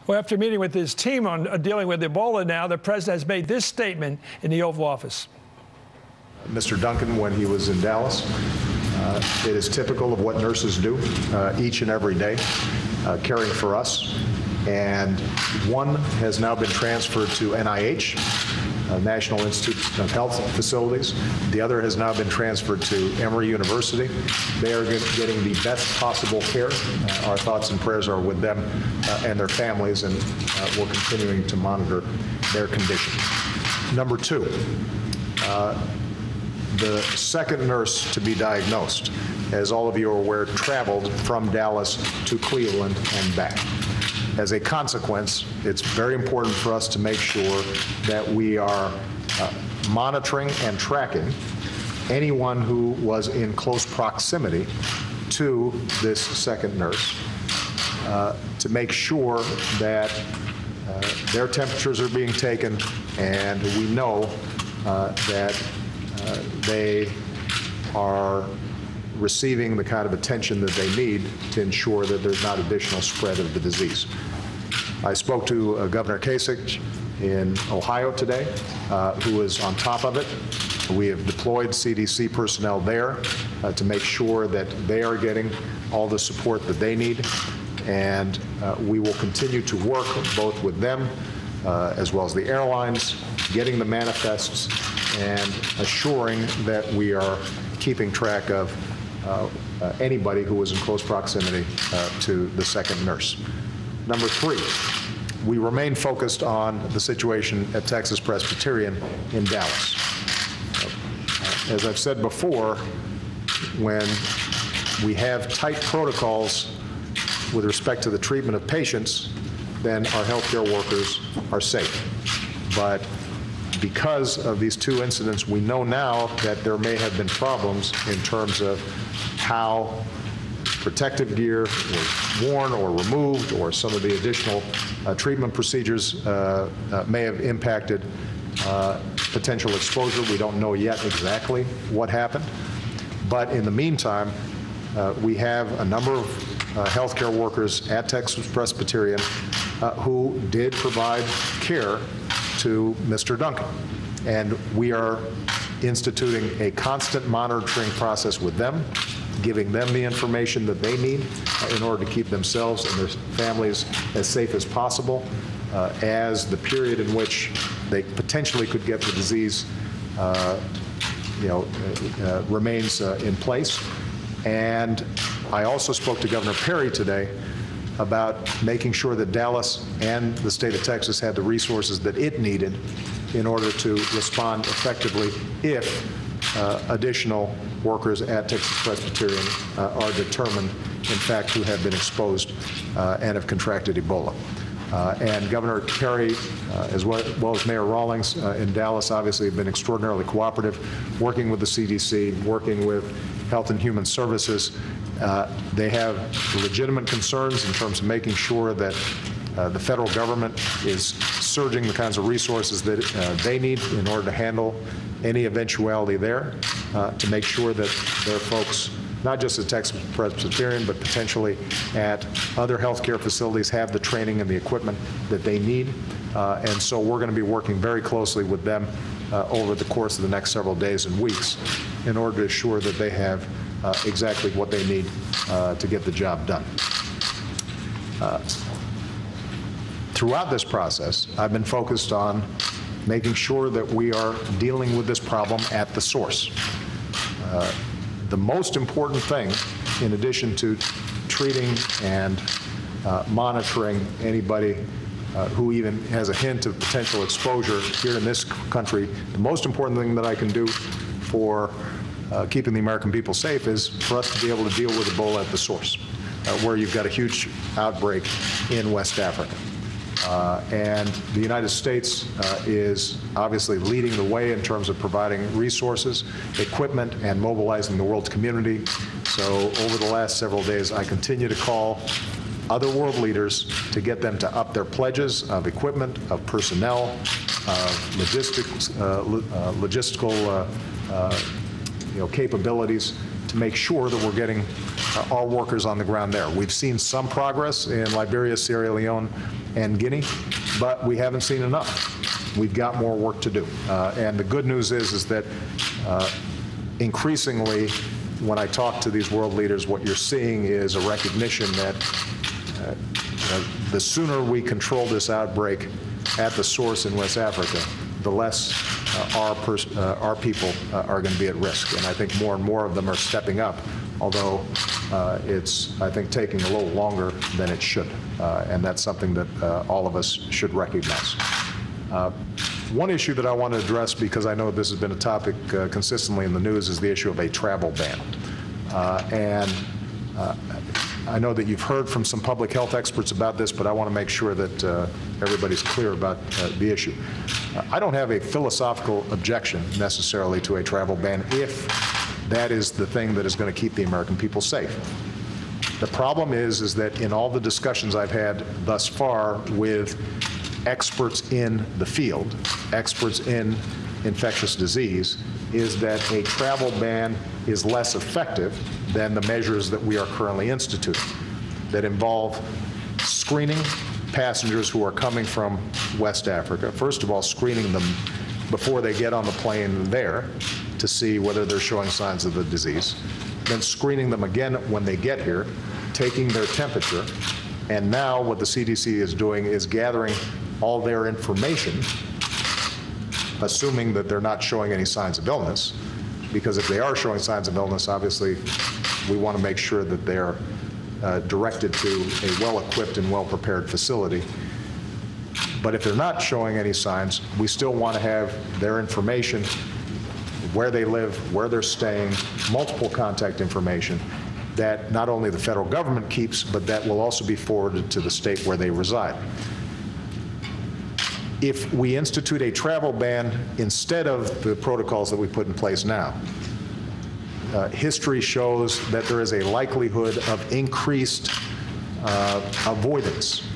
Well, after meeting with his team on dealing with Ebola now, the president has made this statement in the Oval Office. Mr. Duncan, when he was in Dallas, it is typical of what nurses do each and every day, caring for us. And one has now been transferred to NIH, National Institute of Health Facilities. The other has now been transferred to Emory University. They are getting the best possible care. Our thoughts and prayers are with them and their families, and we're continuing to monitor their condition. Number two, the second nurse to be diagnosed, as all of you are aware, traveled from Dallas to Cleveland and back. As a consequence, it's very important for us to make sure that we are monitoring and tracking anyone who was in close proximity to this second nurse to make sure that their temperatures are being taken, and we know that they are receiving the kind of attention that they need to ensure that there's not additional spread of the disease. I spoke to Governor Kasich in Ohio today, who is on top of it. We have deployed CDC personnel there to make sure that they are getting all the support that they need, and we will continue to work both with them as well as the airlines, getting the manifests and assuring that we are keeping track of anybody who was in close proximity to the second nurse. Number three, we remain focused on the situation at Texas Presbyterian in Dallas. As I've said before, when we have tight protocols with respect to the treatment of patients, then our healthcare workers are safe. But because of these two incidents, we know now that there may have been problems in terms of how protective gear was worn or removed, or some of the additional treatment procedures may have impacted potential exposure. We don't know yet exactly what happened. But in the meantime, we have a number of healthcare workers at Texas Presbyterian who did provide care to Mr. Duncan. And we are instituting a constant monitoring process with them, giving them the information that they need in order to keep themselves and their families as safe as possible as the period in which they potentially could get the disease remains in place. And I also spoke to Governor Perry today about making sure that Dallas and the state of Texas had the resources that it needed in order to respond effectively if additional workers at Texas Presbyterian are determined, in fact, to have been exposed and have contracted Ebola. And Governor Perry, as well as Mayor Rawlings in Dallas, obviously have been extraordinarily cooperative, working with the CDC, working with Health and Human Services. They have legitimate concerns in terms of making sure that the federal government is surging the kinds of resources that they need in order to handle any eventuality there, to make sure that their folks, not just at Texas Presbyterian, but potentially at other healthcare facilities, have the training and the equipment that they need. And so we're going to be working very closely with them over the course of the next several days and weeks in order to ensure that they have exactly what they need to get the job done. Throughout this process, I've been focused on making sure that we are dealing with this problem at the source. The most important thing, in addition to treating and monitoring anybody who even has a hint of potential exposure here in this country, the most important thing that I can do for keeping the American people safe is for us to be able to deal with Ebola at the source, where you've got a huge outbreak in West Africa. And the United States is obviously leading the way in terms of providing resources, equipment, and mobilizing the world community. So over the last several days, I continue to call other world leaders to get them to up their pledges of equipment, of personnel, of logistical capabilities to make sure that we're getting our workers on the ground there. We've seen some progress in Liberia, Sierra Leone, and Guinea, but we haven't seen enough. We've got more work to do. And the good news is that increasingly, when I talk to these world leaders, what you're seeing is a recognition that the sooner we control this outbreak at the source in West Africa, the less our people are going to be at risk. And I think more and more of them are stepping up, although it's, I think, taking a little longer than it should. And that's something that all of us should recognize. One issue that I want to address, because I know this has been a topic consistently in the news, is the issue of a travel ban. I know that you've heard from some public health experts about this, but I want to make sure that everybody's clear about the issue. I don't have a philosophical objection necessarily to a travel ban if that is the thing that is going to keep the American people safe. The problem is that in all the discussions I've had thus far with experts in the field, experts in infectious disease, is that a travel ban is less effective than the measures that we are currently instituting that involve screening passengers who are coming from West Africa. First of all, screening them before they get on the plane there to see whether they're showing signs of the disease. Then screening them again when they get here, taking their temperature, and now what the CDC is doing is gathering all their information, assuming that they're not showing any signs of illness, because if they are showing signs of illness, obviously we want to make sure that they're directed to a well-equipped and well-prepared facility. But if they're not showing any signs, we still want to have their information, where they live, where they're staying, multiple contact information that not only the federal government keeps, but that will also be forwarded to the state where they reside. If we institute a travel ban instead of the protocols that we put in place now, history shows that there is a likelihood of increased avoidance.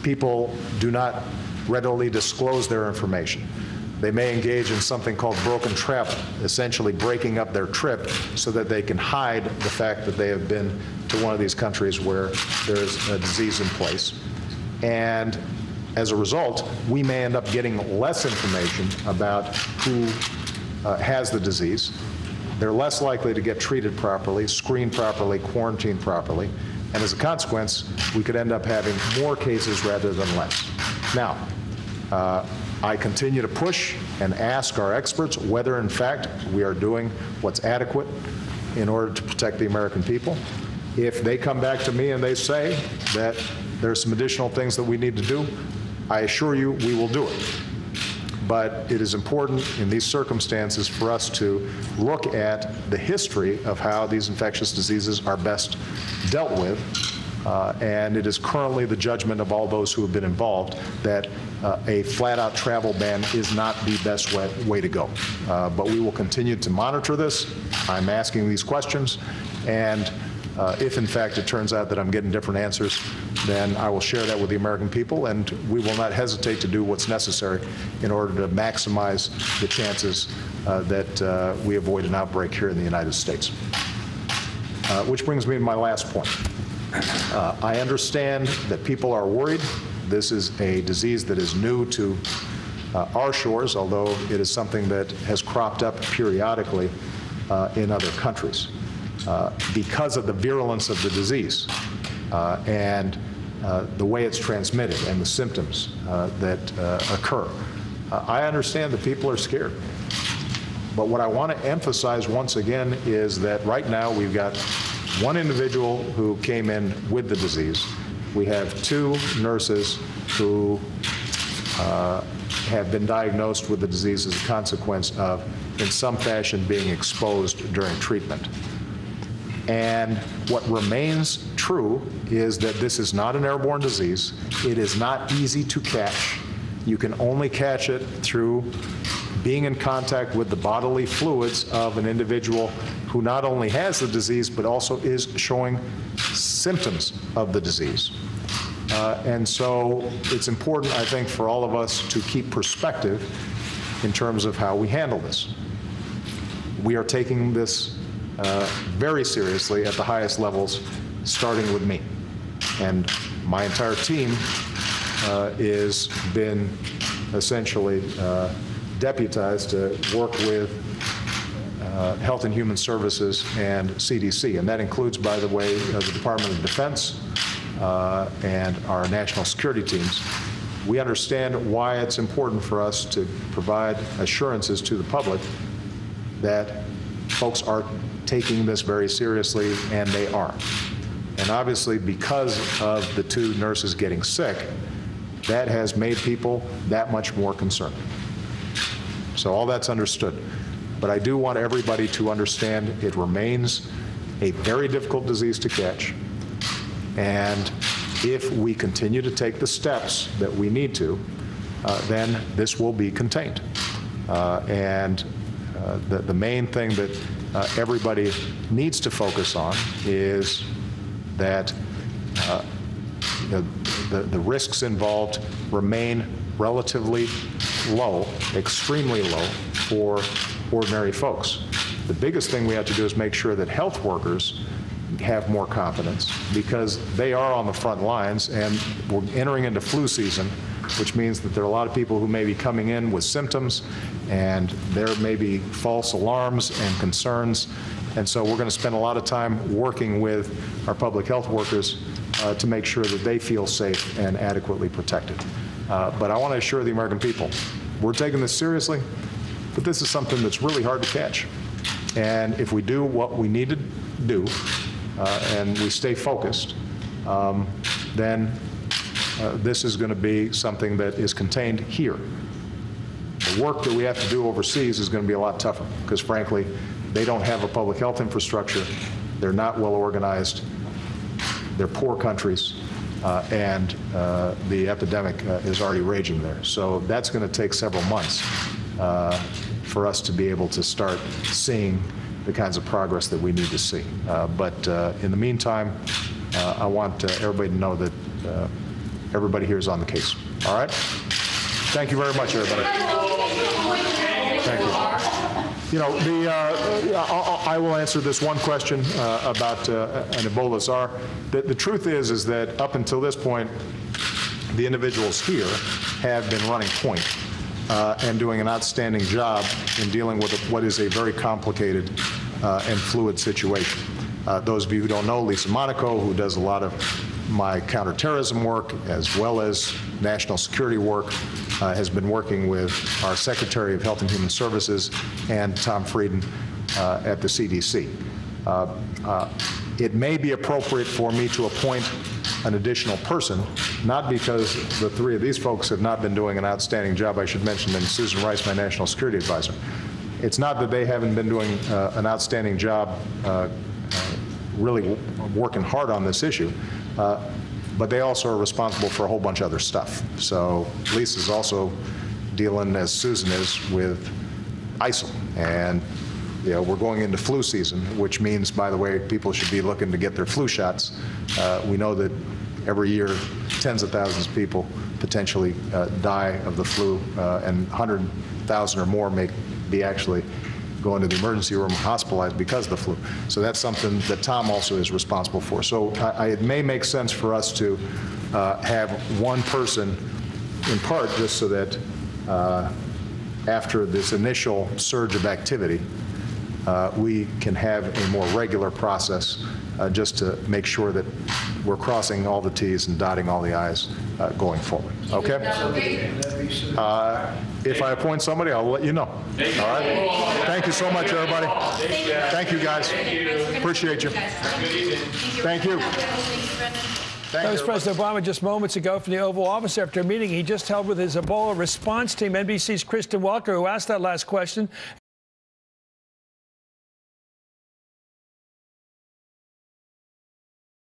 People do not readily disclose their information. They may engage in something called broken travel, essentially breaking up their trip so that they can hide the fact that they have been to one of these countries where there's a disease in place. And as a result, we may end up getting less information about who has the disease. They're less likely to get treated properly, screened properly, quarantined properly, and as a consequence, we could end up having more cases rather than less. Now, I continue to push and ask our experts whether, in fact, we are doing what's adequate in order to protect the American people. If they come back to me and they say that there's some additional things that we need to do, I assure you we will do it. But it is important in these circumstances for us to look at the history of how these infectious diseases are best dealt with. And it is currently the judgment of all those who have been involved that a flat-out travel ban is not the best way to go. But we will continue to monitor this. I'm asking these questions, and if in fact it turns out that I'm getting different answers, then I will share that with the American people, and we will not hesitate to do what's necessary in order to maximize the chances that we avoid an outbreak here in the United States. Which brings me to my last point. I understand that people are worried. This is a disease that is new to our shores, although it is something that has cropped up periodically in other countries because of the virulence of the disease and the way it's transmitted and the symptoms that occur. I understand that people are scared. But what I want to emphasize once again is that right now we've got one individual who came in with the disease. We have 2 nurses who have been diagnosed with the disease as a consequence of, in some fashion, being exposed during treatment. And what remains true is that this is not an airborne disease. It is not easy to catch. You can only catch it through being in contact with the bodily fluids of an individual who not only has the disease, but also is showing symptoms of the disease. And so it's important, I think, for all of us to keep perspective in terms of how we handle this. We are taking this very seriously at the highest levels, starting with me. And my entire team is been essentially deputized to work with Health and Human Services and CDC. And that includes, by the way, the Department of Defense and our national security teams. We understand why it's important for us to provide assurances to the public that folks are taking this very seriously, and they are. And obviously, because of the 2 nurses getting sick, that has made people that much more concerned. So all that's understood. But I do want everybody to understand it remains a very difficult disease to catch. And if we continue to take the steps that we need to, then this will be contained. The main thing that everybody needs to focus on is that the risks involved remain relatively low, extremely low for ordinary folks. The biggest thing we have to do is make sure that health workers have more confidence, because they are on the front lines, and we're entering into flu season, which means that there are a lot of people who may be coming in with symptoms, and there may be false alarms and concerns. And so we're going to spend a lot of time working with our public health workers to make sure that they feel safe and adequately protected. But I want to assure the American people, we're taking this seriously, but this is something that's really hard to catch. And if we do what we need to do, and we stay focused, then this is going to be something that is contained here. The work that we have to do overseas is going to be a lot tougher, because frankly, they don't have a public health infrastructure. They're not well organized. They're poor countries, and the epidemic is already raging there. So that's going to take several months for us to be able to start seeing the kinds of progress that we need to see. But in the meantime, I want everybody to know that everybody here is on the case. All right? Thank you very much, everybody. Thank you. You know, I will answer this one question about an Ebola czar. The truth is that up until this point, the individuals here have been running point and doing an outstanding job in dealing with what is a very complicated and fluid situation. Those of you who don't know, Lisa Monaco, who does a lot of my counterterrorism work as well as national security work, has been working with our Secretary of Health and Human Services and Tom Frieden at the CDC. It may be appropriate for me to appoint an additional person, not because the 3 of these folks have not been doing an outstanding job. I should mention them, Susan Rice, my national security advisor. It's not that they haven't been doing an outstanding job really working hard on this issue, but they also are responsible for a whole bunch of other stuff. So Lisa's also dealing, as Susan is, with ISIL. And you know, we're going into flu season, which means, by the way, people should be looking to get their flu shots. We know that every year, tens of thousands of people potentially die of the flu, and 100,000 or more may be actually going to the emergency room hospitalized because of the flu. So that's something that Tom also is responsible for. So it may make sense for us to have one person, in part just so that after this initial surge of activity, we can have a more regular process just to make sure that we're crossing all the T's and dotting all the I's going forward. Okay? If I appoint somebody, I'll let you know. All right? Thank you so much, everybody. Thank you, guys. Appreciate you. Thank you. That was President Obama just moments ago from the Oval Office after a meeting he just held with his Ebola response team. NBC's Kristen Welker, who asked that last question,